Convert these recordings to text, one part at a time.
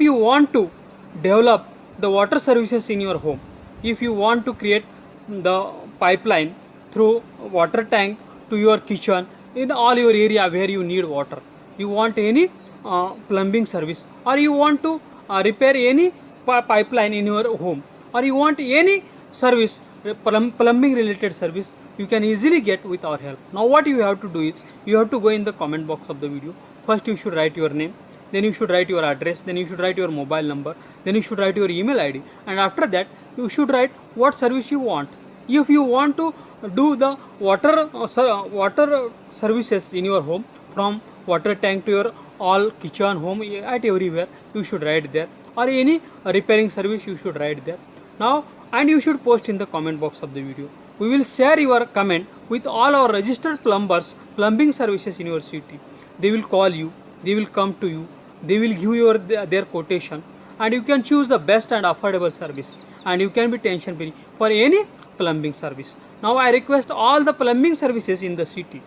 if you want to develop the water services in your home, if you want to create the pipeline through water tank to your kitchen, in all your area where you need water, you want any plumbing service, or you want to repair any pipeline in your home, or you want any service, plumbing related service, you can easily get with our help. Now what you have to do is, you have to go in the comment box of the video. First you should write your name, then you should write your address, then you should write your mobile number, then you should write your email ID, and after that you should write what service you want. If you want to do the water services in your home, from water tank to your all kitchen, home, at everywhere, you should write there, or any repairing service you should write there. Now, and you should post in the comment box of the video. We will share your comment with all our registered plumbers, plumbing services in your city. They will call you, they will come to you, they will give you their quotation, and you can choose the best and affordable service, and you can be tension free for any plumbing service. Now I request all the plumbing services in the city,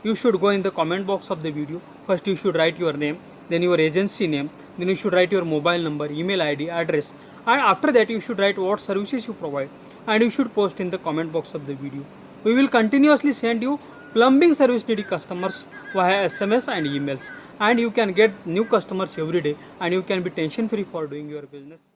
you should go in the comment box of the video. First you should write your name, then your agency name, then you should write your mobile number, email ID, address, and after that you should write what services you provide, and you should post in the comment box of the video. We will continuously send you plumbing service needy customers via SMS and emails, and you can get new customers every day, and you can be tension free for doing your business.